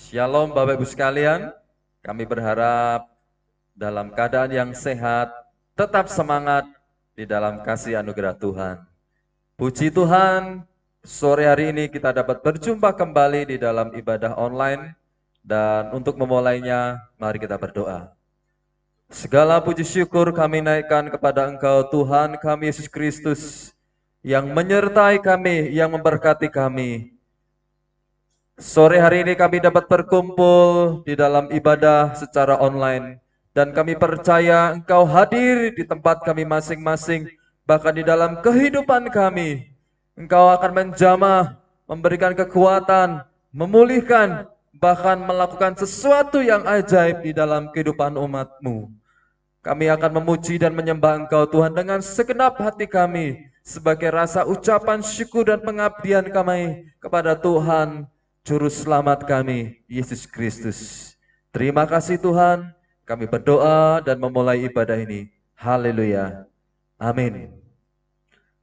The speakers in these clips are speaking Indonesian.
Shalom Bapak Ibu sekalian, kami berharap dalam keadaan yang sehat, tetap semangat di dalam kasih anugerah Tuhan. Puji Tuhan, sore hari ini kita dapat berjumpa kembali di dalam ibadah online, dan untuk memulainya, mari kita berdoa. Segala puji syukur kami naikkan kepada Engkau Tuhan kami Yesus Kristus, yang menyertai kami, yang memberkati kami. Sore hari ini kami dapat berkumpul di dalam ibadah secara online, dan kami percaya Engkau hadir di tempat kami masing-masing, bahkan di dalam kehidupan kami. Engkau akan menjamah, memberikan kekuatan, memulihkan, bahkan melakukan sesuatu yang ajaib di dalam kehidupan umat-Mu. Kami akan memuji dan menyembah Engkau Tuhan dengan segenap hati kami, sebagai rasa ucapan syukur dan pengabdian kami kepada Tuhan Juru Selamat kami, Yesus Kristus. Terima kasih Tuhan, kami berdoa dan memulai ibadah ini. Haleluya. Amin.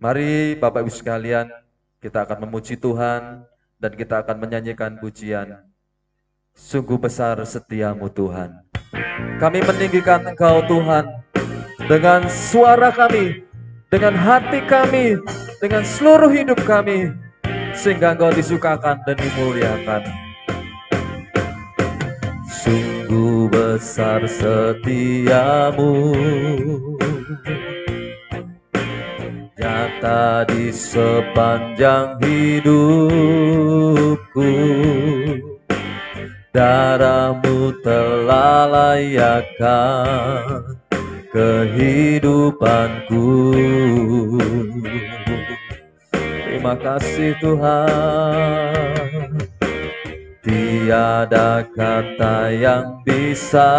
Mari Bapak Ibu sekalian, kita akan memuji Tuhan dan kita akan menyanyikan pujian. Sungguh besar setiamu Tuhan. Kami meninggikan Engkau Tuhan dengan suara kami, dengan hati kami, dengan seluruh hidup kami, sehingga Engkau disukakan dan dimuliakan. Sungguh besar setiamu, nyata di sepanjang hidupku. Darah-Mu telah layakkan kehidupanku. Terima kasih Tuhan. Tiada kata yang bisa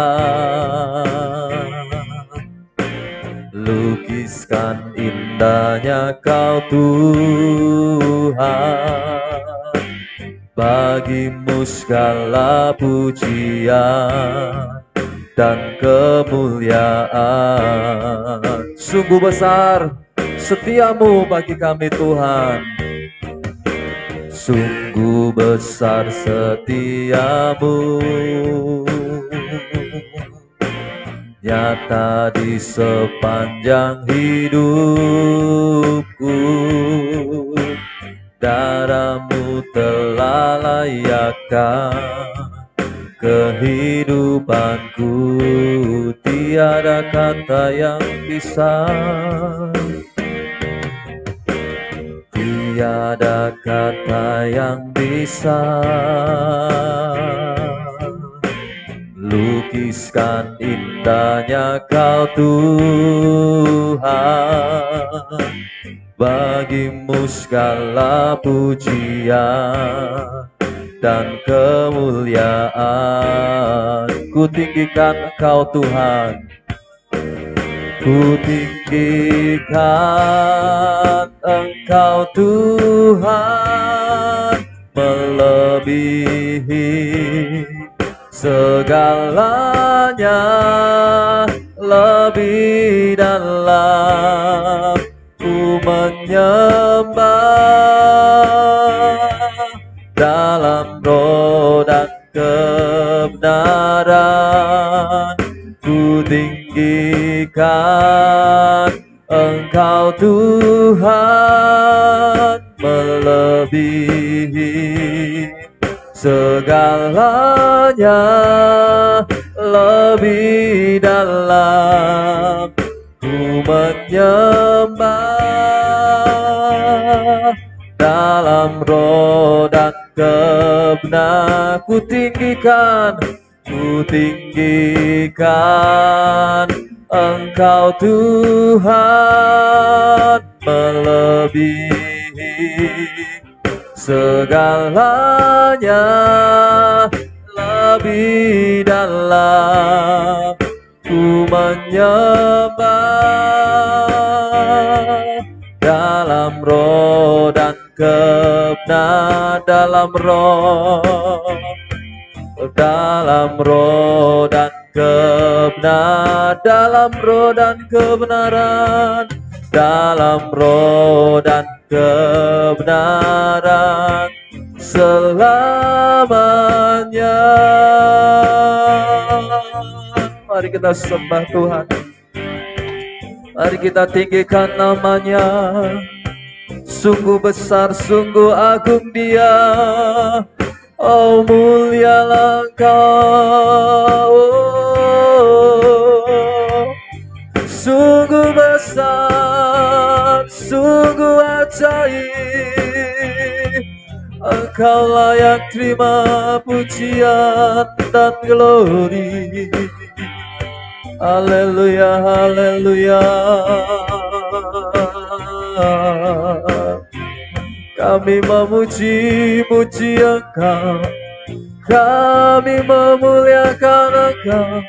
lukiskan indahnya Kau Tuhan. Bagi-Mu segala pujian dan kemuliaan. Sungguh besar setiamu bagi kami Tuhan. Sungguh besar setiamu, nyata di sepanjang hidupku. Darah-Mu telah layakkan kehidupanku. Tiada kata yang bisa, tiada kata yang bisa lukiskan indahnya Kau Tuhan. Bagi-Mu segala pujian dan kemuliaan. Ku tinggikan Engkau Tuhan, ku tinggikan Engkau Tuhan, melebihi segalanya, lebih dalam ku menyembah, dalam roh dan kebenaran. Ku tinggikan Engkau Tuhan, melebihi segalanya, lebih dalam ku menyembah, dalam roh dan kebenaran. Ku tinggikan Engkau Tuhan, melebihi segalanya, lebih dalam ku menyembah, dalam roh dan kebenaran. Dalam roh dan kebenaran, dalam roh dan kebenaran, dalam roh dan kebenaran. selamanya. Mari kita sembah Tuhan. Mari kita tinggikan namanya. Sungguh besar, sungguh agung Dia. Oh, mulialah Engkau. Sungguh besar, sungguh ajaib. Engkau layak terima pujian dan glory. Haleluya, haleluya. Kami memuji-muji Engkau, kami memuliakan Engkau,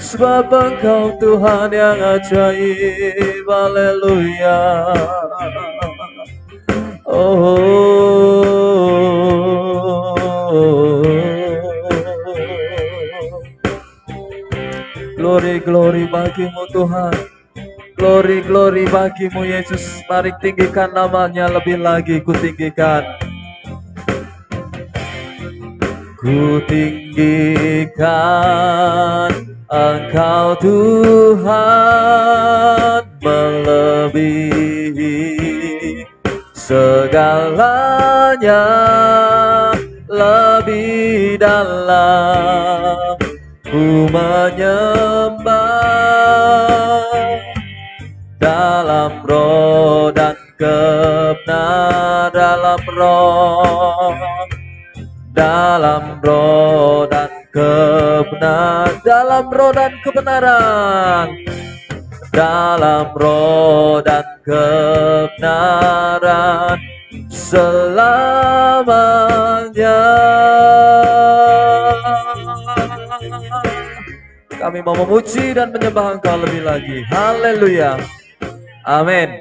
sebab Engkau Tuhan yang ajaib. Haleluya. Glory, glory bagimu Tuhan. Glory, glory bagimu Yesus. Mari tinggikan namanya lebih lagi. Ku tinggikan. Ku tinggikan Engkau Tuhan, melebihi segalanya, lebih dalam ku menyembah dalam roh dan kebenaran, dalam roh dan kebenaran, dalam roh dan kebenaran, dalam roh dan kebenaran selamanya. Kami mau memuji dan menyembah Engkau lebih lagi. Haleluya. Amin.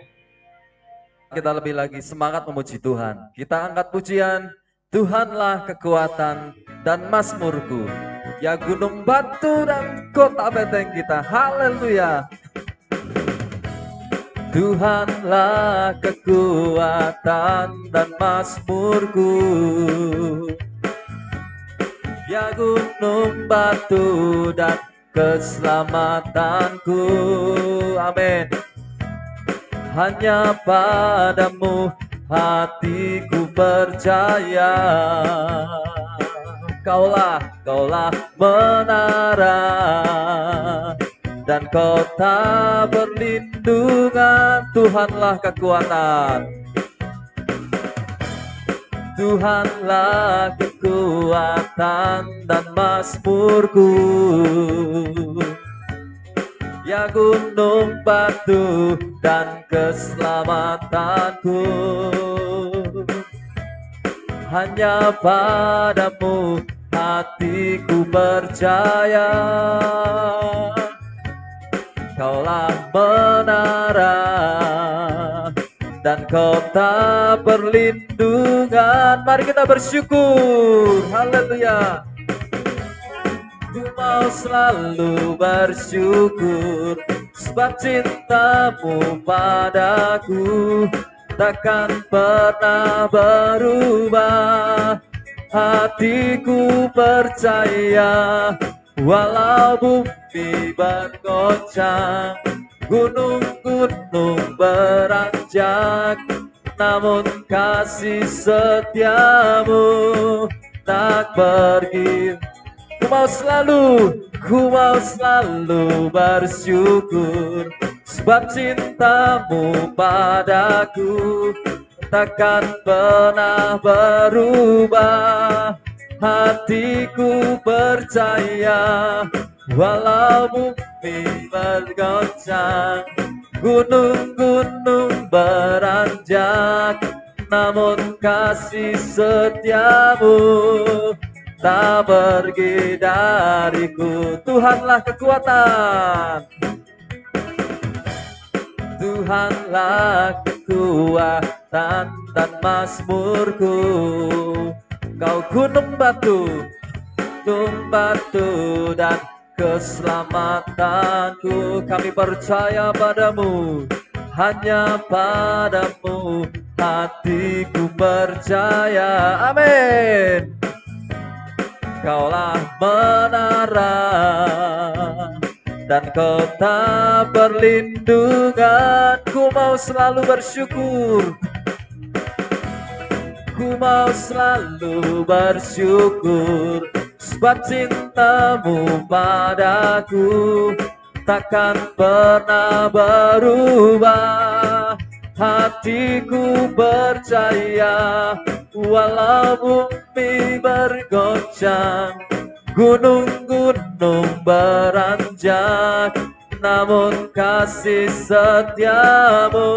Kita lebih lagi semangat memuji Tuhan. Kita angkat pujian. Tuhanlah kekuatan dan mazmurku, ya gunung batu dan kota benteng kita. Haleluya. Tuhanlah kekuatan dan mazmurku, ya gunung batu dan keselamatanku. Amin. Hanya padamu hatiku percaya, Kaulah menara dan kota perlindungan. Tuhanlah kekuatan, Tuhanlah kekuatan dan mazmurku, ya gunung batu dan keselamatanku. Hanya padamu hatiku percaya, Kaulah menara dan kota perlindungan. Mari kita bersyukur. Haleluya. Ku mau selalu bersyukur, sebab cintamu padaku takkan pernah berubah. Hatiku percaya, walau bumi bergoncang, gunung-gunung beranjak, namun kasih setiamu tak pergi. Ku mau selalu bersyukur, sebab cintamu padaku takkan pernah berubah. Hatiku percaya, walau bumi bergoncang, gunung-gunung beranjak, namun kasih setiamu tak pergi dariku. Tuhanlah kekuatan, Tuhanlah kekuatan dan mazmurku. Kau gunung batu dan keselamatanku. Kami percaya padamu, hanya padamu hatiku percaya. Amin. Kaulah menara dan kota perlindungan. Ku mau selalu bersyukur, ku mau selalu bersyukur, sebab cintamu padaku takkan pernah berubah. Hatiku percaya, walau bumi bergoncang, gunung-gunung beranjak, namun kasih setiamu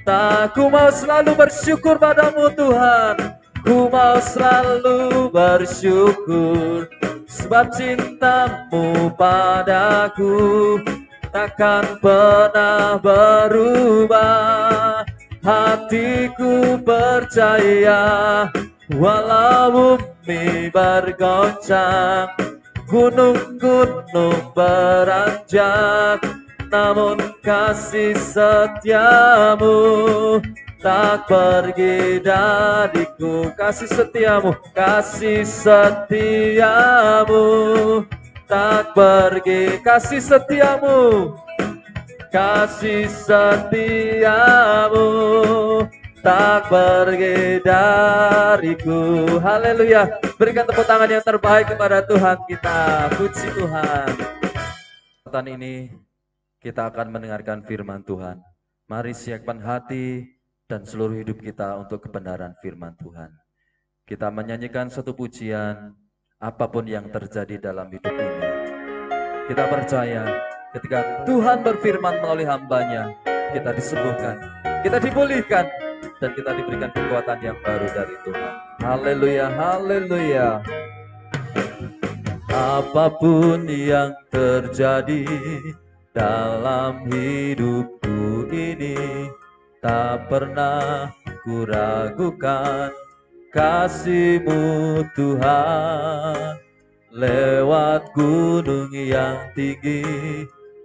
tak. Ku mau selalu bersyukur padamu Tuhan, ku mau selalu bersyukur, sebab cintamu padaku takkan pernah berubah. Hatiku percaya, walau bumi bergoncang, gunung-gunung beranjak, namun kasih setiamu tak pergi dariku. Kasih setiamu tak pergi. Kasih setiamu tak pergi dariku. Haleluya. Berikan tepuk tangan yang terbaik kepada Tuhan kita. Puji Tuhan. Kesempatan ini kita akan mendengarkan firman Tuhan. Mari siapkan hati dan seluruh hidup kita untuk kebenaran firman Tuhan. Kita menyanyikan satu pujian, apapun yang terjadi dalam hidup ini. Kita percaya ketika Tuhan berfirman melalui hamba-Nya, kita disembuhkan, kita dipulihkan, dan kita diberikan kekuatan yang baru dari Tuhan. Haleluya, haleluya. Apapun yang terjadi dalam hidupku ini, tak pernah kuragukan kasih-Mu Tuhan. Lewat gunung yang tinggi,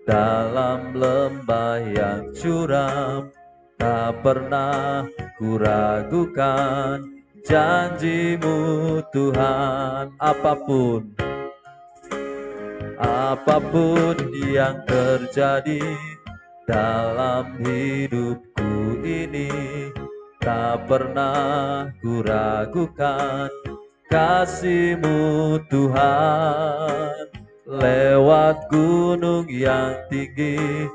dalam lembah yang curam, tak pernah kuragukan janji-Mu Tuhan. Apapun yang terjadi dalam hidupku ini, tak pernah kuragukan kasih-Mu Tuhan. Lewat gunung yang tinggi,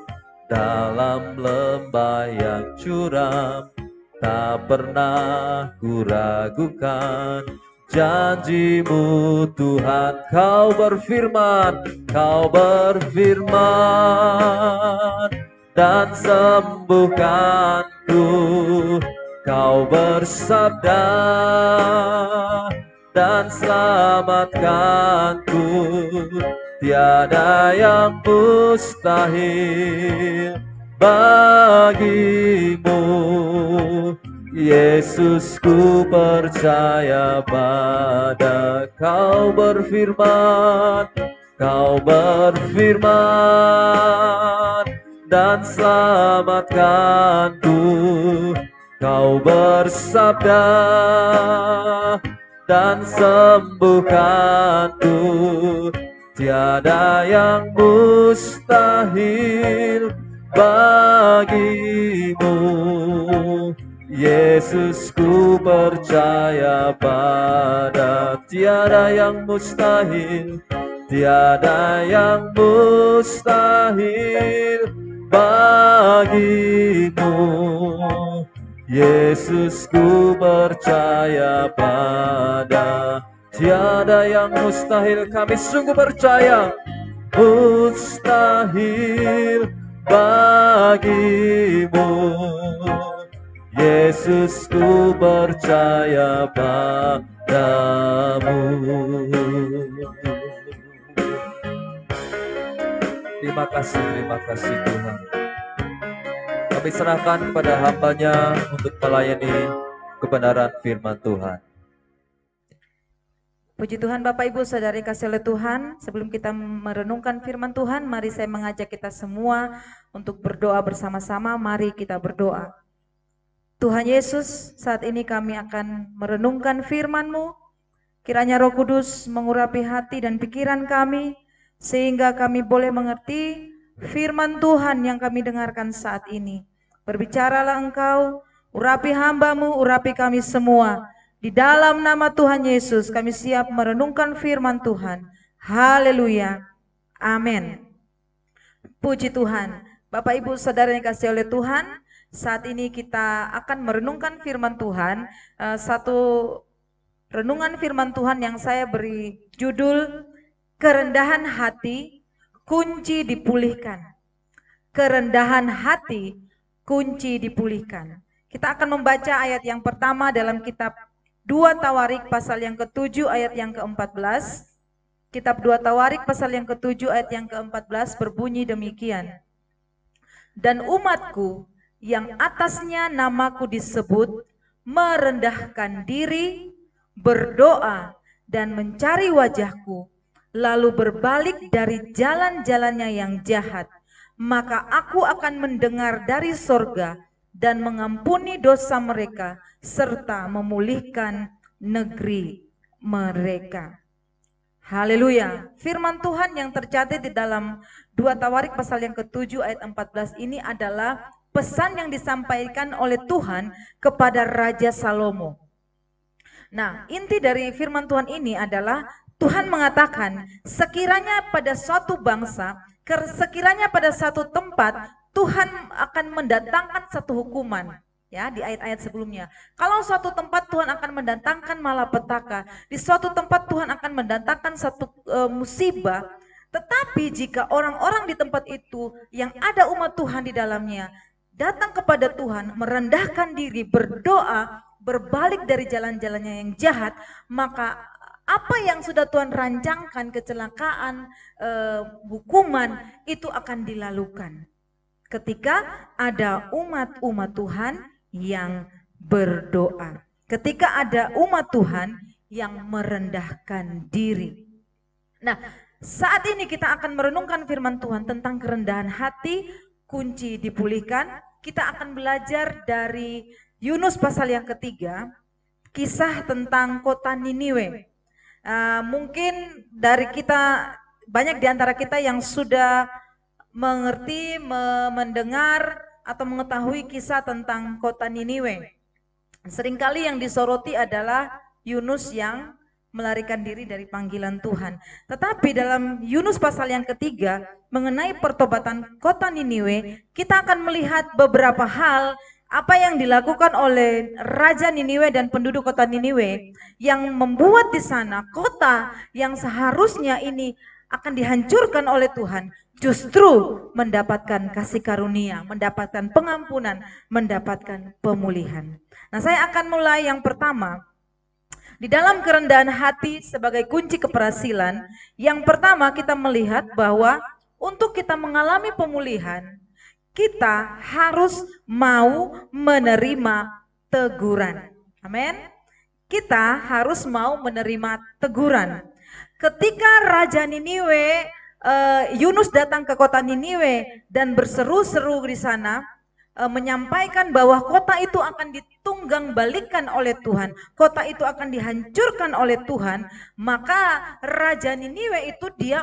dalam lembah yang curam, tak pernah kuragukan janji-Mu Tuhan. Kau berfirman dan sembuhkanku. Kau bersabda dan selamatkanku. Tiada yang mustahil bagimu. Yesus, ku percaya pada Kau berfirman dan selamatkanku. Kau bersabda dan sembuhkanku. Tiada yang mustahil bagimu. Yesus, ku percaya pada tiada yang mustahil, tiada yang mustahil bagimu. Yesus, ku percaya pada tiada yang mustahil. Kami sungguh percaya mustahil bagimu. Yesus, ku percaya padamu. Terima kasih Tuhan. Kami serahkan kepada hamba-Nya untuk melayani kebenaran firman Tuhan. Puji Tuhan Bapak Ibu Saudari kasih oleh Tuhan, sebelum kita merenungkan firman Tuhan, mari saya mengajak kita semua untuk berdoa bersama-sama. Mari kita berdoa. Tuhan Yesus, saat ini kami akan merenungkan firman-Mu. Kiranya Roh Kudus mengurapi hati dan pikiran kami, sehingga kami boleh mengerti firman Tuhan yang kami dengarkan saat ini. Berbicaralah Engkau, urapi hamba-Mu, urapi kami semua. Di dalam nama Tuhan Yesus kami siap merenungkan firman Tuhan. Haleluya. Amin. Puji Tuhan. Bapak Ibu Saudara yang kasih oleh Tuhan, saat ini kita akan merenungkan firman Tuhan. Satu renungan firman Tuhan yang saya beri judul kerendahan hati, kunci dipulihkan. Kerendahan hati, kunci dipulihkan. Kita akan membaca ayat yang pertama dalam kitab 2 Tawarik pasal yang ke-7 ayat yang ke-14. Kitab 2 Tawarik pasal yang ke-7 ayat yang ke-14 berbunyi demikian. Dan umatku yang atasnya namaku disebut merendahkan diri, berdoa dan mencari wajahku, lalu berbalik dari jalan-jalannya yang jahat, maka aku akan mendengar dari sorga dan mengampuni dosa mereka serta memulihkan negeri mereka. Haleluya. Firman Tuhan yang tercatat di dalam 2 Tawarik pasal yang ke-7 ayat 14 ini adalah pesan yang disampaikan oleh Tuhan kepada Raja Salomo. Nah, inti dari firman Tuhan ini adalah Tuhan mengatakan sekiranya pada suatu bangsa, sekiranya pada satu tempat Tuhan akan mendatangkan satu hukuman. Ya, di ayat-ayat sebelumnya. Kalau suatu tempat Tuhan akan mendatangkan malapetaka, di suatu tempat Tuhan akan mendatangkan satu musibah, tetapi jika orang-orang di tempat itu yang ada umat Tuhan di dalamnya datang kepada Tuhan, merendahkan diri, berdoa, berbalik dari jalan-jalannya yang jahat, maka apa yang sudah Tuhan rancangkan, kecelakaan, hukuman, itu akan dilalukan. Ketika ada umat-umat Tuhan yang berdoa. Ketika ada umat Tuhan yang merendahkan diri. Nah, saat ini kita akan merenungkan firman Tuhan tentang kerendahan hati, kunci dipulihkan. Kita akan belajar dari Yunus pasal yang ketiga, kisah tentang kota Niniwe. Mungkin dari kita, banyak di antara kita yang sudah mengerti, mendengar atau mengetahui kisah tentang kota Niniwe. Seringkali yang disoroti adalah Yunus yang melarikan diri dari panggilan Tuhan. Tetapi dalam Yunus pasal yang ketiga mengenai pertobatan kota Niniwe, kita akan melihat beberapa hal apa yang dilakukan oleh Raja Niniwe dan penduduk kota Niniwe yang membuat di sana kota yang seharusnya ini akan dihancurkan oleh Tuhan justru mendapatkan kasih karunia, mendapatkan pengampunan, mendapatkan pemulihan. Nah, saya akan mulai yang pertama. Di dalam kerendahan hati sebagai kunci keberhasilan, yang pertama kita melihat bahwa untuk kita mengalami pemulihan, kita harus mau menerima teguran. Amin. Kita harus mau menerima teguran. Ketika Raja Niniwe, Yunus datang ke kota Niniwe dan berseru-seru di sana, menyampaikan bahwa kota itu akan ditunggang balikan oleh Tuhan, kota itu akan dihancurkan oleh Tuhan, maka Raja Niniwe itu dia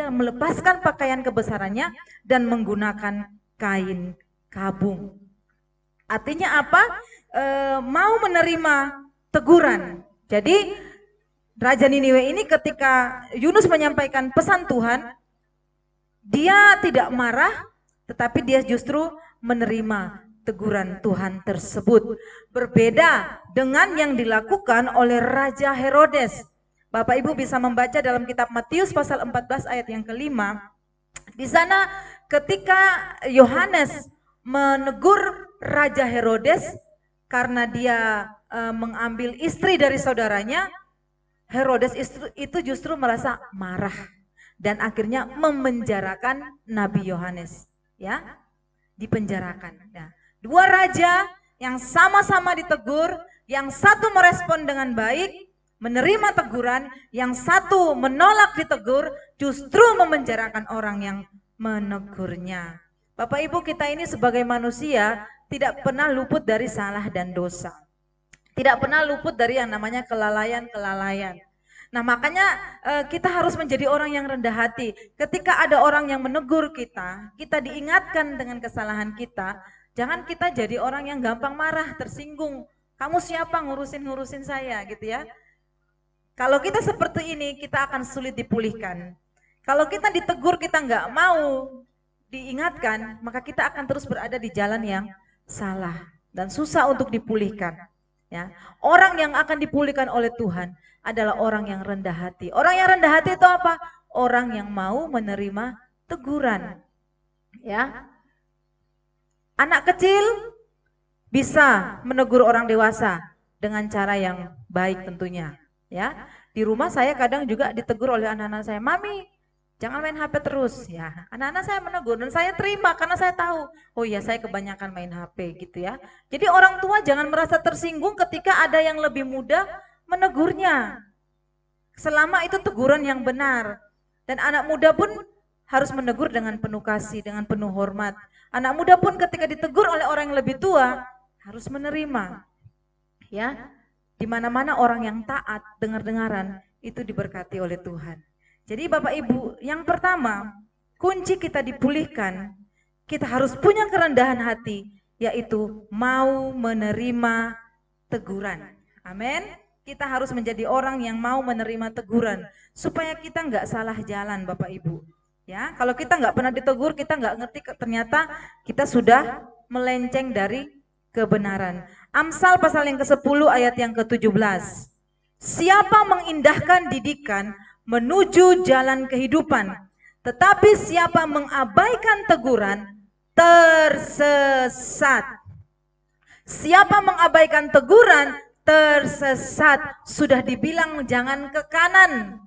melepaskan pakaian kebesarannya dan menggunakan kain kabung. Artinya apa? Mau menerima teguran. Jadi Raja Niniwe ini ketika Yunus menyampaikan pesan Tuhan, dia tidak marah, tetapi dia justru menerima teguran Tuhan tersebut. Berbeda dengan yang dilakukan oleh Raja Herodes. Bapak Ibu bisa membaca dalam kitab Matius pasal 14 ayat yang ke-5. Di sana ketika Yohanes menegur Raja Herodes karena dia mengambil istri dari saudaranya, Herodes itu justru merasa marah dan akhirnya memenjarakan Nabi Yohanes, ya, dipenjarakan. Nah, dua raja yang sama-sama ditegur, yang satu merespon dengan baik, menerima teguran, yang satu menolak ditegur, justru memenjarakan orang yang menegurnya. Bapak Ibu, kita ini sebagai manusia tidak pernah luput dari salah dan dosa. Tidak pernah luput dari yang namanya kelalaian-kelalaian. Nah, makanya kita harus menjadi orang yang rendah hati. Ketika ada orang yang menegur kita, kita diingatkan dengan kesalahan kita, jangan kita jadi orang yang gampang marah, tersinggung. Kamu siapa ngurusin saya gitu ya. Kalau kita seperti ini, kita akan sulit dipulihkan. Kalau kita ditegur, kita nggak mau diingatkan, maka kita akan terus berada di jalan yang salah dan susah untuk dipulihkan. Ya, orang yang akan dipulihkan oleh Tuhan adalah orang yang rendah hati. Orang yang rendah hati itu apa? Orang yang mau menerima teguran. Ya, anak kecil bisa menegur orang dewasa dengan cara yang baik tentunya. Ya, di rumah saya kadang juga ditegur oleh anak-anak saya, "Mami, jangan main HP terus." Ya, anak-anak saya menegur dan saya terima karena saya tahu, oh iya saya kebanyakan main HP gitu ya. Jadi orang tua jangan merasa tersinggung ketika ada yang lebih muda menegurnya. Selama itu teguran yang benar. Dan anak muda pun harus menegur dengan penuh kasih, dengan penuh hormat. Anak muda pun ketika ditegur oleh orang yang lebih tua harus menerima. Ya. Di mana-mana orang yang taat, dengar-dengaran, itu diberkati oleh Tuhan. Jadi Bapak Ibu, yang pertama, kunci kita dipulihkan, kita harus punya kerendahan hati, yaitu mau menerima teguran. Amin. Kita harus menjadi orang yang mau menerima teguran, supaya kita nggak salah jalan Bapak Ibu. Ya, kalau kita nggak pernah ditegur, kita nggak ngerti ternyata kita sudah melenceng dari kebenaran. Amsal pasal yang ke-10 ayat yang ke-17. Siapa mengindahkan didikan menuju jalan kehidupan, tetapi siapa mengabaikan teguran tersesat. Siapa mengabaikan teguran tersesat. Sudah dibilang jangan ke kanan,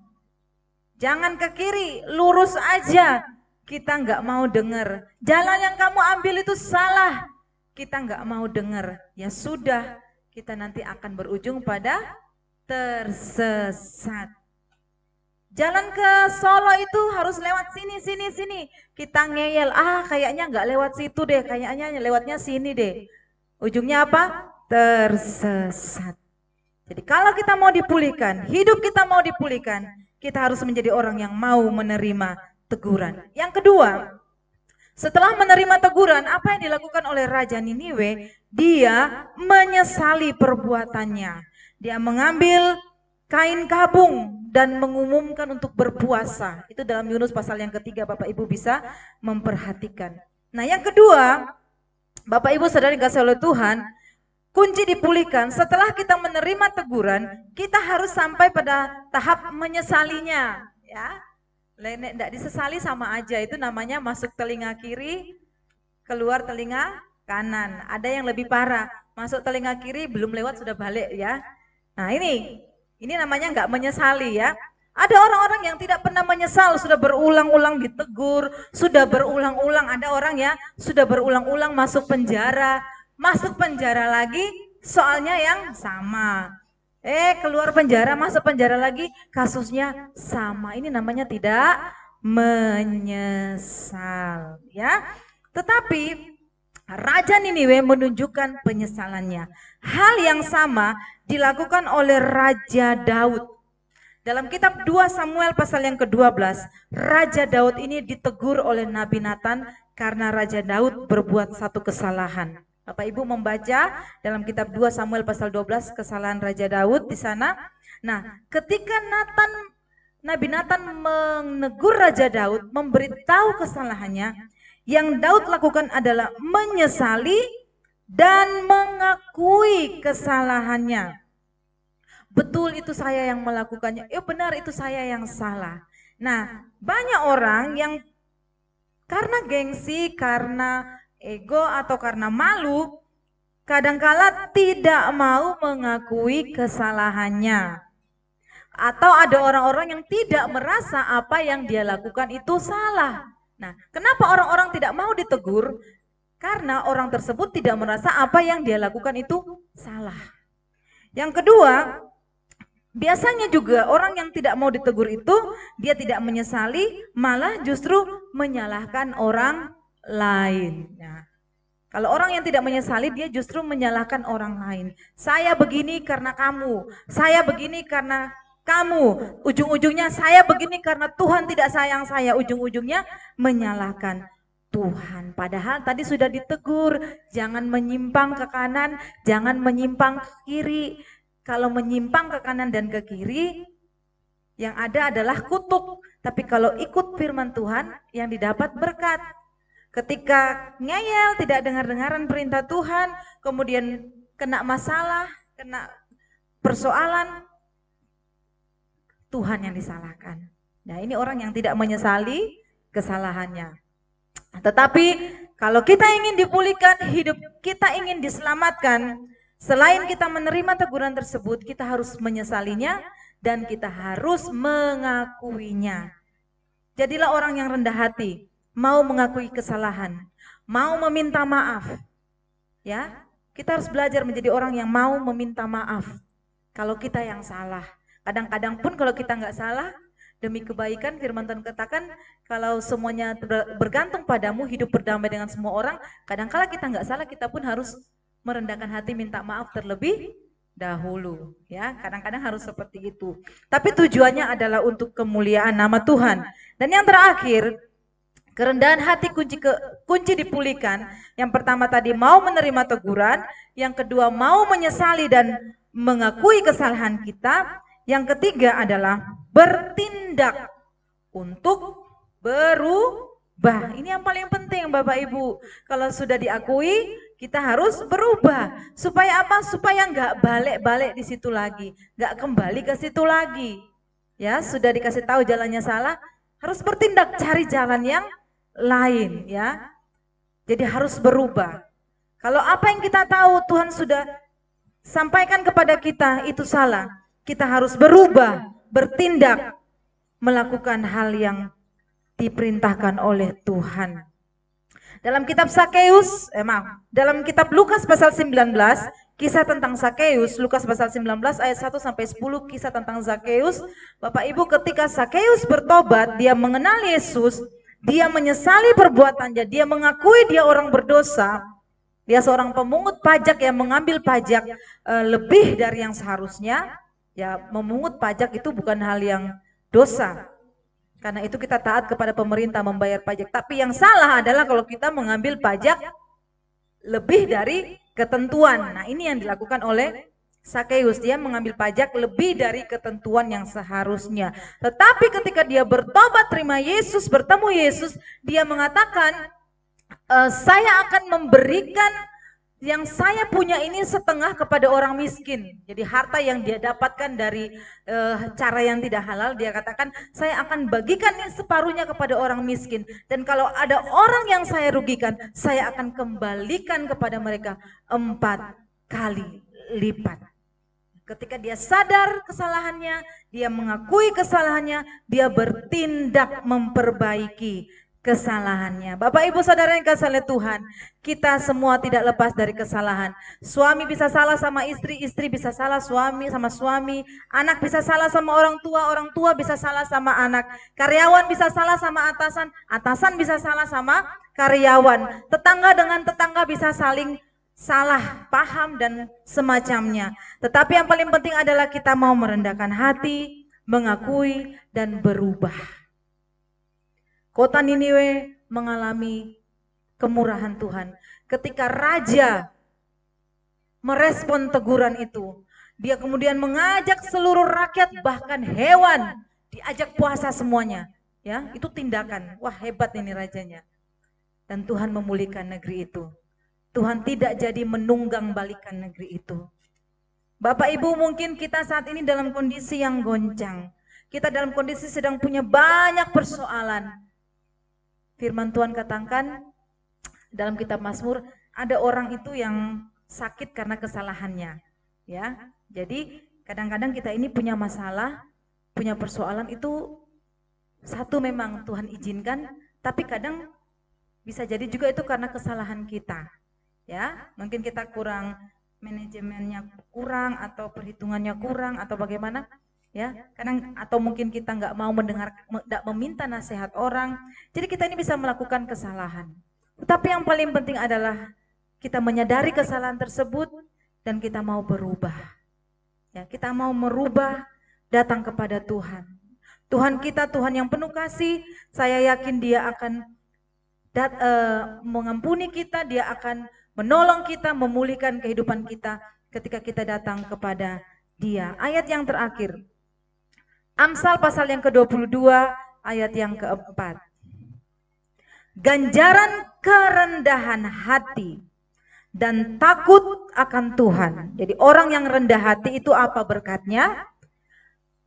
jangan ke kiri, lurus aja. Kita nggak mau dengar. Jalan yang kamu ambil itu salah. Kita nggak mau dengar, ya sudah, kita nanti akan berujung pada tersesat. Jalan ke Solo itu harus lewat sini. Kita ngeyel, kayaknya nggak lewat situ deh, kayaknya lewatnya sini deh. Ujungnya apa? Tersesat. Jadi kalau kita mau dipulihkan, hidup kita mau dipulihkan, kita harus menjadi orang yang mau menerima teguran. Yang kedua, setelah menerima teguran, apa yang dilakukan oleh Raja Niniwe? Dia menyesali perbuatannya. Dia mengambil kain kabung dan mengumumkan untuk berpuasa. Itu dalam Yunus pasal yang ketiga, Bapak Ibu bisa memperhatikan. Nah, yang kedua, Bapak Ibu saudara dikasihi oleh Tuhan, kunci dipulihkan setelah kita menerima teguran, kita harus sampai pada tahap menyesalinya, ya. Tidak disesali sama aja, itu namanya masuk telinga kiri, keluar telinga kanan. Ada yang lebih parah, masuk telinga kiri belum lewat sudah balik ya. Nah ini namanya nggak menyesali ya. Ada orang-orang yang tidak pernah menyesal, sudah berulang-ulang ditegur, sudah berulang-ulang, ada orang ya sudah berulang-ulang masuk penjara lagi soalnya yang sama. Keluar penjara, masuk penjara lagi, kasusnya sama. Ini namanya tidak menyesal, ya. Tetapi Raja Niniwe menunjukkan penyesalannya. Hal yang sama dilakukan oleh Raja Daud. Dalam kitab 2 Samuel pasal yang ke-12, Raja Daud ini ditegur oleh Nabi Nathan karena Raja Daud berbuat satu kesalahan. Bapak Ibu membaca dalam kitab 2 Samuel pasal 12 kesalahan Raja Daud di sana. Nah, ketika Nabi Nathan menegur Raja Daud, memberitahu kesalahannya, yang Daud lakukan adalah menyesali dan mengakui kesalahannya. Betul itu saya yang melakukannya, benar itu saya yang salah. Nah, banyak orang yang karena gengsi, karena ego atau karena malu, kadangkala tidak mau mengakui kesalahannya. Atau ada orang-orang yang tidak merasa apa yang dia lakukan itu salah. Nah, kenapa orang-orang tidak mau ditegur? Karena orang tersebut tidak merasa apa yang dia lakukan itu salah. Yang kedua, Biasanya juga orang yang tidak mau ditegur itu, dia tidak menyesali, malah justru menyalahkan orang lain. Nah, kalau orang yang tidak menyesali, dia justru menyalahkan orang lain. Saya begini karena kamu, saya begini karena kamu. Ujung-ujungnya saya begini karena Tuhan tidak sayang saya. Ujung-ujungnya menyalahkan Tuhan. Padahal tadi sudah ditegur, jangan menyimpang ke kanan, jangan menyimpang ke kiri. Kalau menyimpang ke kanan dan ke kiri, yang ada adalah kutuk. Tapi kalau ikut firman Tuhan, yang didapat berkat. Ketika ngeyel, tidak dengar-dengaran perintah Tuhan, kemudian kena masalah, kena persoalan, Tuhan yang disalahkan. Nah, ini orang yang tidak menyesali kesalahannya. Tetapi kalau kita ingin dipulihkan, hidup kita ingin diselamatkan, selain kita menerima teguran tersebut, kita harus menyesalinya dan kita harus mengakuinya. Jadilah orang yang rendah hati, mau mengakui kesalahan, mau meminta maaf. Ya, kita harus belajar menjadi orang yang mau meminta maaf kalau kita yang salah. Kadang-kadang pun kalau kita nggak salah, demi kebaikan firman Tuhan katakan, kalau semuanya bergantung padamu, hidup berdamai dengan semua orang, kadang-kala kita nggak salah, kita pun harus merendahkan hati minta maaf terlebih dahulu. Ya, kadang-kadang harus seperti itu. Tapi tujuannya adalah untuk kemuliaan nama Tuhan. Dan yang terakhir, kerendahan hati kunci dipulihkan. Yang pertama tadi mau menerima teguran, yang kedua mau menyesali dan mengakui kesalahan kita, yang ketiga adalah bertindak untuk berubah. Ini yang paling penting Bapak Ibu. Kalau sudah diakui, kita harus berubah. Supaya apa? Supaya nggak balik-balik di situ lagi, nggak kembali ke situ lagi. Ya, sudah dikasih tahu jalannya salah, harus bertindak cari jalan yang lain ya. Jadi harus berubah. Kalau apa yang kita tahu Tuhan sudah sampaikan kepada kita itu salah, kita harus berubah, bertindak, melakukan hal yang diperintahkan oleh Tuhan. Dalam kitab dalam kitab Lukas pasal 19, kisah tentang Sakeus, Lukas pasal 19 ayat 1 sampai 10, kisah tentang Sakeus. Bapak Ibu, ketika Sakeus bertobat, dia mengenal Yesus, dia menyesali perbuatannya, dia mengakui dia orang berdosa. Dia seorang pemungut pajak yang mengambil pajak lebih dari yang seharusnya. Ya, memungut pajak itu bukan hal yang dosa. Karena itu kita taat kepada pemerintah membayar pajak. Tapi yang salah adalah kalau kita mengambil pajak lebih dari ketentuan. Nah, ini yang dilakukan oleh Sakeus. Dia mengambil pajak lebih dari ketentuan yang seharusnya. Tetapi ketika dia bertobat, terima Yesus, bertemu Yesus, dia mengatakan, saya akan memberikan yang saya punya ini setengah kepada orang miskin. Jadi harta yang dia dapatkan dari cara yang tidak halal, dia katakan saya akan bagikan separuhnya kepada orang miskin. Dan kalau ada orang yang saya rugikan, saya akan kembalikan kepada mereka 4 kali lipat. Ketika dia sadar kesalahannya, dia mengakui kesalahannya, dia bertindak memperbaiki kesalahannya. Bapak Ibu Saudara yang kasih oleh Tuhan, kita semua tidak lepas dari kesalahan. Suami bisa salah sama istri, istri bisa salah suami sama suami, anak bisa salah sama orang tua bisa salah sama anak, karyawan bisa salah sama atasan, atasan bisa salah sama karyawan, tetangga dengan tetangga bisa saling salah paham dan semacamnya. Tetapi yang paling penting adalah kita mau merendahkan hati, mengakui dan berubah. Kota Niniwe mengalami kemurahan Tuhan. Ketika raja merespon teguran itu, dia kemudian mengajak seluruh rakyat, bahkan hewan, diajak puasa semuanya. Ya, itu tindakan. Wah, hebat ini rajanya. Dan Tuhan memulihkan negeri itu. Tuhan tidak jadi menunggang balikan negeri itu. Bapak Ibu, mungkin kita saat ini dalam kondisi yang goncang. Kita dalam kondisi sedang punya banyak persoalan. Firman Tuhan katakan dalam kitab Mazmur, ada orang itu yang sakit karena kesalahannya. Ya, jadi kadang-kadang kita ini punya masalah, punya persoalan itu satu memang Tuhan izinkan, tapi kadang bisa jadi juga itu karena kesalahan kita. Ya, mungkin kita kurang manajemennya kurang atau perhitungannya kurang atau bagaimana. ya. Kadang atau mungkin kita nggak mau mendengar, nggak meminta nasihat orang. Jadi kita ini bisa melakukan kesalahan. Tetapi yang paling penting adalah kita menyadari kesalahan tersebut dan kita mau berubah. Ya, kita mau merubah, datang kepada Tuhan. Tuhan kita Tuhan yang penuh kasih. Saya yakin Dia akan mengampuni kita, Dia akan menolong kita, memulihkan kehidupan kita ketika kita datang kepada Dia. Ayat yang terakhir, Amsal pasal yang ke-22 ayat yang ke-4. Ganjaran kerendahan hati dan takut akan Tuhan. Jadi orang yang rendah hati itu apa berkatnya?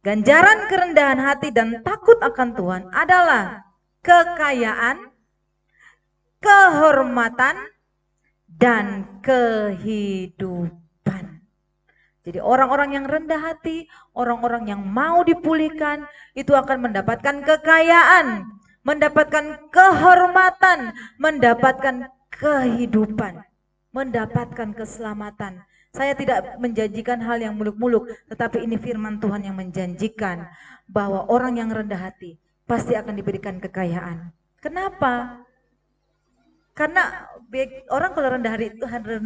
Ganjaran kerendahan hati dan takut akan Tuhan adalah kekayaan, kehormatan, dan kehidupan. Jadi orang-orang yang rendah hati, orang-orang yang mau dipulihkan, itu akan mendapatkan kekayaan, mendapatkan kehormatan, mendapatkan kehidupan, mendapatkan keselamatan. Saya tidak menjanjikan hal yang muluk-muluk, tetapi ini firman Tuhan yang menjanjikan bahwa orang yang rendah hati pasti akan diberikan kekayaan. Kenapa? Karena orang kalau rendah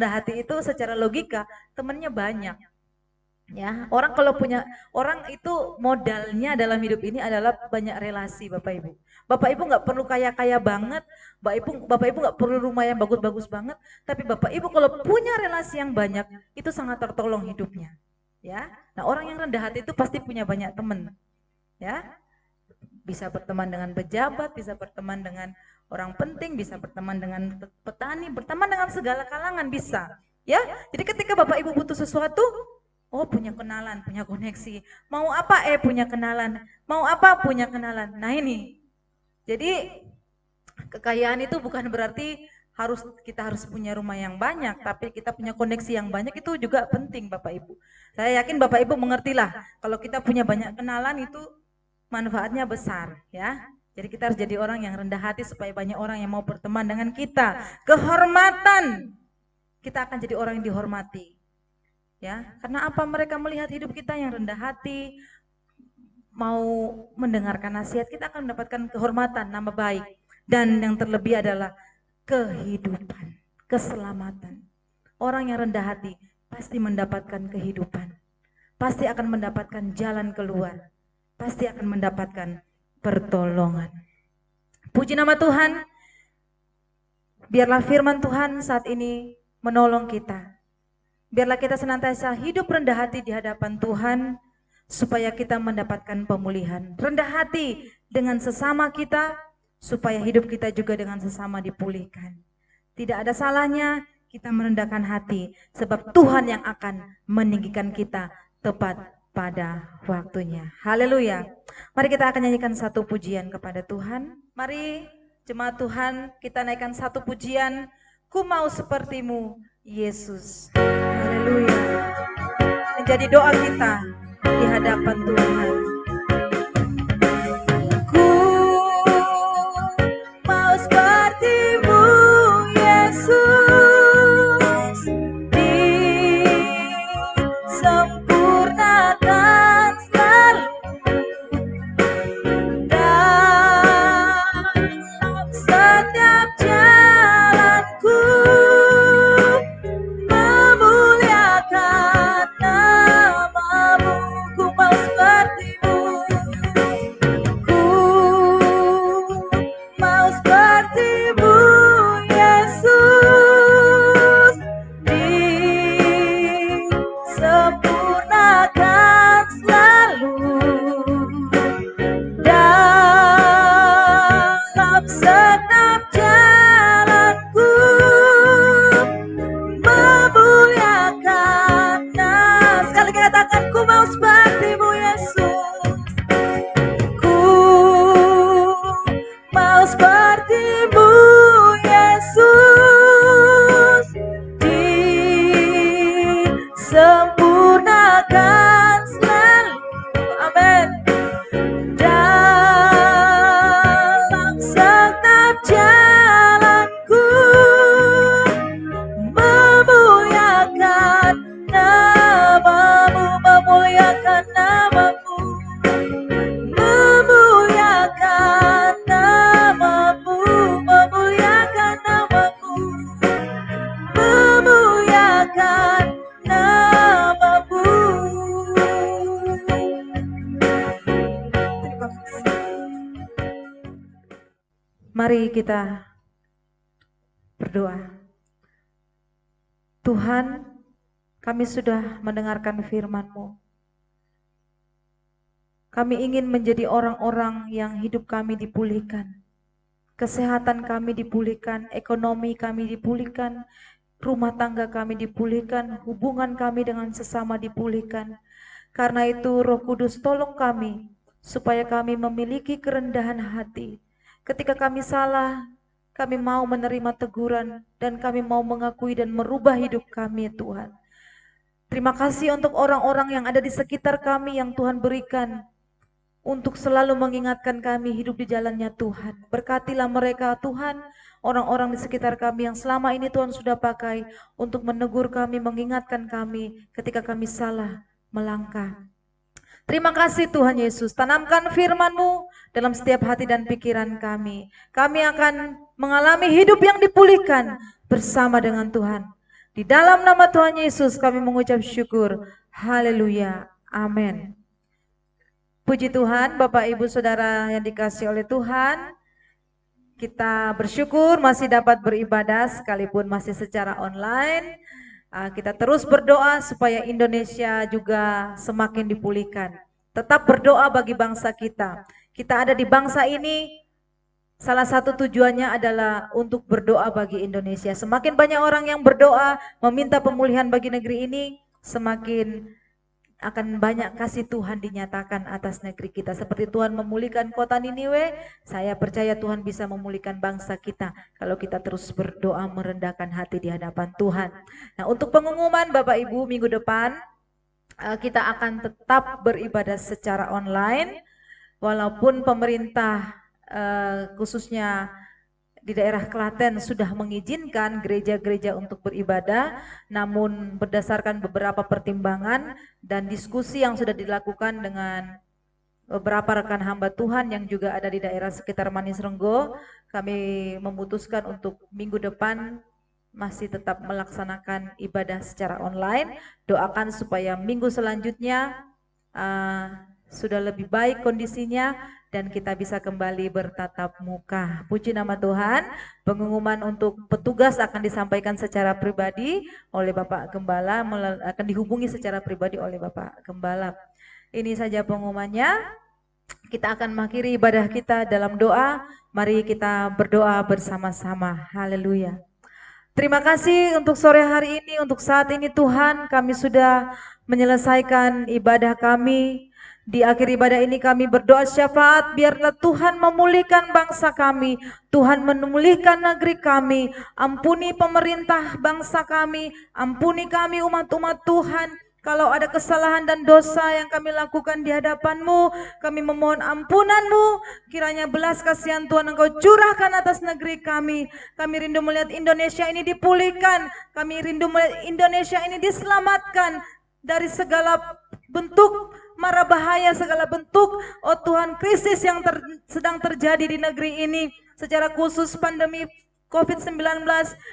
hati itu secara logika temannya banyak. Ya, orang kalau punya orang itu modalnya dalam hidup ini adalah banyak relasi, Bapak Ibu. Bapak Ibu nggak perlu kaya-kaya banget, Bapak Ibu nggak perlu rumah yang bagus-bagus banget, tapi Bapak Ibu kalau punya relasi yang banyak itu sangat tertolong hidupnya. Ya, nah orang yang rendah hati itu pasti punya banyak teman. Ya, bisa berteman dengan pejabat, bisa berteman dengan orang penting, bisa berteman dengan petani, berteman dengan segala kalangan bisa. Ya, jadi ketika Bapak Ibu butuh sesuatu, oh punya kenalan, punya koneksi. Mau apa punya kenalan. Mau apa punya kenalan. Nah ini. Jadi kekayaan itu bukan berarti kita harus punya rumah yang banyak, tapi kita punya koneksi yang banyak itu juga penting Bapak Ibu. Saya yakin Bapak Ibu mengertilah kalau kita punya banyak kenalan itu manfaatnya besar ya. Jadi kita harus jadi orang yang rendah hati supaya banyak orang yang mau berteman dengan kita. Kehormatan. Kita akan jadi orang yang dihormati. Ya, karena apa? Mereka melihat hidup kita yang rendah hati, mau mendengarkan nasihat, kita akan mendapatkan kehormatan, nama baik, dan yang terlebih adalah kehidupan, keselamatan. Orang yang rendah hati pasti mendapatkan kehidupan, pasti akan mendapatkan jalan keluar, pasti akan mendapatkan pertolongan. Puji nama Tuhan. Biarlah firman Tuhan saat ini menolong kita. Biarlah kita senantiasa hidup rendah hati di hadapan Tuhan, supaya kita mendapatkan pemulihan. Rendah hati dengan sesama kita, supaya hidup kita juga dengan sesama dipulihkan. Tidak ada salahnya kita merendahkan hati, sebab Tuhan yang akan meninggikan kita tepat pada waktunya. Haleluya. Mari kita akan nyanyikan satu pujian kepada Tuhan. Mari jemaat Tuhan, kita naikkan satu pujian. Ku mau sepertimu, Yesus. Haleluya. Menjadi doa kita di hadapan Tuhan. Ku mau sepertimu, Yesus, disempurnakan selalu dalam setiap jalanku. Memuliakan namamu, ku mau sepertimu. Mari kita berdoa. Tuhan, kami sudah mendengarkan firman-Mu. Kami ingin menjadi orang-orang yang hidup kami dipulihkan. Kesehatan kami dipulihkan, ekonomi kami dipulihkan, rumah tangga kami dipulihkan, hubungan kami dengan sesama dipulihkan. Karena itu Roh Kudus tolong kami, supaya kami memiliki kerendahan hati. Ketika kami salah, kami mau menerima teguran, dan kami mau mengakui dan merubah hidup kami, Tuhan. Terima kasih untuk orang-orang yang ada di sekitar kami yang Tuhan berikan, untuk selalu mengingatkan kami hidup di jalannya Tuhan. Berkatilah mereka Tuhan, orang-orang di sekitar kami yang selama ini Tuhan sudah pakai untuk menegur kami, mengingatkan kami ketika kami salah melangkah. Terima kasih Tuhan Yesus, tanamkan firman-Mu dalam setiap hati dan pikiran kami. Kami akan mengalami hidup yang dipulihkan bersama dengan Tuhan. Di dalam nama Tuhan Yesus kami mengucap syukur. Haleluya. Amin. Puji Tuhan, Bapak Ibu Saudara yang dikasihi oleh Tuhan, kita bersyukur masih dapat beribadah sekalipun masih secara online. Kita terus berdoa supaya Indonesia juga semakin dipulihkan. Tetap berdoa bagi bangsa kita. Kita ada di bangsa ini, salah satu tujuannya adalah untuk berdoa bagi Indonesia. Semakin banyak orang yang berdoa, meminta pemulihan bagi negeri ini, semakin akan banyak kasih Tuhan dinyatakan atas negeri kita. Seperti Tuhan memulihkan kota Niniwe, saya percaya Tuhan bisa memulihkan bangsa kita kalau kita terus berdoa merendahkan hati di hadapan Tuhan. Nah, untuk pengumuman Bapak Ibu, minggu depan kita akan tetap beribadah secara online, walaupun pemerintah khususnya di daerah Klaten sudah mengizinkan gereja-gereja untuk beribadah, namun berdasarkan beberapa pertimbangan dan diskusi yang sudah dilakukan dengan beberapa rekan hamba Tuhan yang juga ada di daerah sekitar Manis Renggo, kami memutuskan untuk minggu depan masih tetap melaksanakan ibadah secara online. Doakan supaya minggu selanjutnya sudah lebih baik kondisinya dan kita bisa kembali bertatap muka. Puji nama Tuhan. Pengumuman untuk petugas akan disampaikan secara pribadi oleh Bapak Gembala, akan dihubungi secara pribadi oleh Bapak Gembala. Ini saja pengumumannya. Kita akan mengakhiri ibadah kita dalam doa. Mari kita berdoa bersama-sama. Haleluya. Terima kasih untuk sore hari ini, untuk saat ini Tuhan, kami sudah menyelesaikan ibadah kami. Di akhir ibadah ini kami berdoa syafaat, biarlah Tuhan memulihkan bangsa kami, Tuhan memulihkan negeri kami, ampuni pemerintah bangsa kami, ampuni kami umat-umat Tuhan. Kalau ada kesalahan dan dosa yang kami lakukan di hadapan-Mu, kami memohon ampunan-Mu, kiranya belas kasihan Tuhan Engkau curahkan atas negeri kami. Kami rindu melihat Indonesia ini dipulihkan, kami rindu melihat Indonesia ini diselamatkan dari segala bentuk mara bahaya, segala bentuk oh Tuhan krisis yang sedang terjadi di negeri ini, secara khusus pandemi COVID-19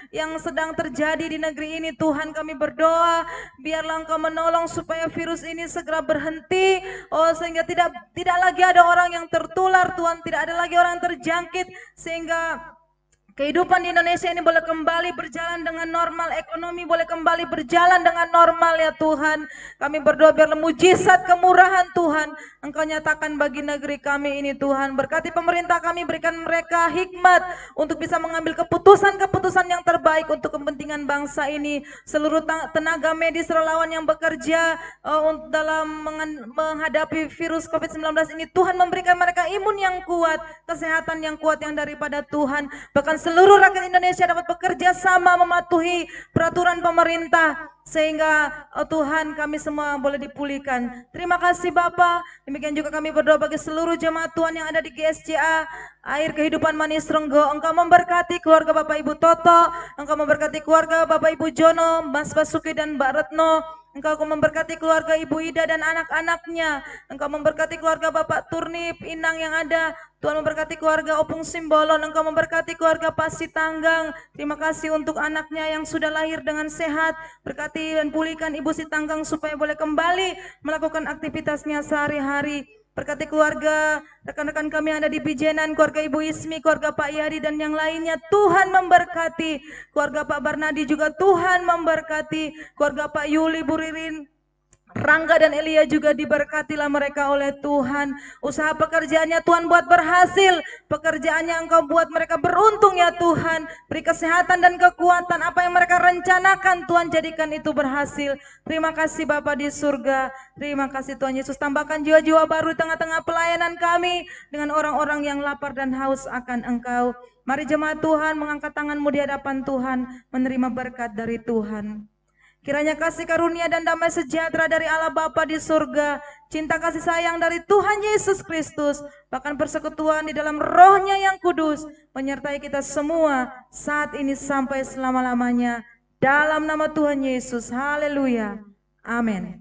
yang sedang terjadi di negeri ini. Tuhan, kami berdoa biarlah Engkau menolong supaya virus ini segera berhenti, sehingga tidak lagi ada orang yang tertular Tuhan, tidak ada lagi orang yang terjangkit, sehingga kehidupan di Indonesia ini boleh kembali berjalan dengan normal, ekonomi boleh kembali berjalan dengan normal ya Tuhan. Kami berdoa biarlah mujizat kemurahan Tuhan Engkau nyatakan bagi negeri kami ini Tuhan. Berkati pemerintah kami, berikan mereka hikmat untuk bisa mengambil keputusan-keputusan yang terbaik untuk kepentingan bangsa ini. Seluruh tenaga medis relawan yang bekerja dalam menghadapi virus COVID-19 ini, Tuhan memberikan mereka imun yang kuat, kesehatan yang kuat yang daripada Tuhan. Bahkan seluruh rakyat Indonesia dapat bekerja sama mematuhi peraturan pemerintah sehingga Tuhan kami semua boleh dipulihkan. Terima kasih Bapa. Demikian juga kami berdoa bagi seluruh jemaat Tuhan yang ada di GSCA Air Kehidupan Manis Renggo. Engkau memberkati keluarga Bapak Ibu Toto, Engkau memberkati keluarga Bapak Ibu Jono, Mas Basuki dan Mbak Retno. Engkau memberkati keluarga Ibu Ida dan anak-anaknya. Engkau memberkati keluarga Bapak Turnip, Inang yang ada. Tuhan memberkati keluarga Opung Simbolon. Engkau memberkati keluarga Pasi Tanggang. Terima kasih untuk anaknya yang sudah lahir dengan sehat. Berkati dan pulihkan Ibu Si Tanggang supaya boleh kembali melakukan aktivitasnya sehari-hari. Berkati keluarga, rekan-rekan kami yang ada di Bijenan, keluarga Ibu Ismi, keluarga Pak Yadi dan yang lainnya. Tuhan memberkati. Keluarga Pak Barnadi juga Tuhan memberkati. Keluarga Pak Yuli, Bu Ririn, Rangga dan Elia juga diberkatilah mereka oleh Tuhan. Usaha pekerjaannya Tuhan buat berhasil. Pekerjaannya Engkau buat mereka beruntung ya Tuhan. Beri kesehatan dan kekuatan. Apa yang mereka rencanakan Tuhan jadikan itu berhasil. Terima kasih Bapa di surga. Terima kasih Tuhan Yesus. Tambahkan jiwa-jiwa baru di tengah-tengah pelayanan kami. Dengan orang-orang yang lapar dan haus akan Engkau. Mari jemaat Tuhan mengangkat tanganmu di hadapan Tuhan. Menerima berkat dari Tuhan. Kiranya kasih karunia dan damai sejahtera dari Allah Bapa di surga, cinta kasih sayang dari Tuhan Yesus Kristus, bahkan persekutuan di dalam rohnya yang kudus, menyertai kita semua saat ini sampai selama-lamanya. Dalam nama Tuhan Yesus, haleluya, amin.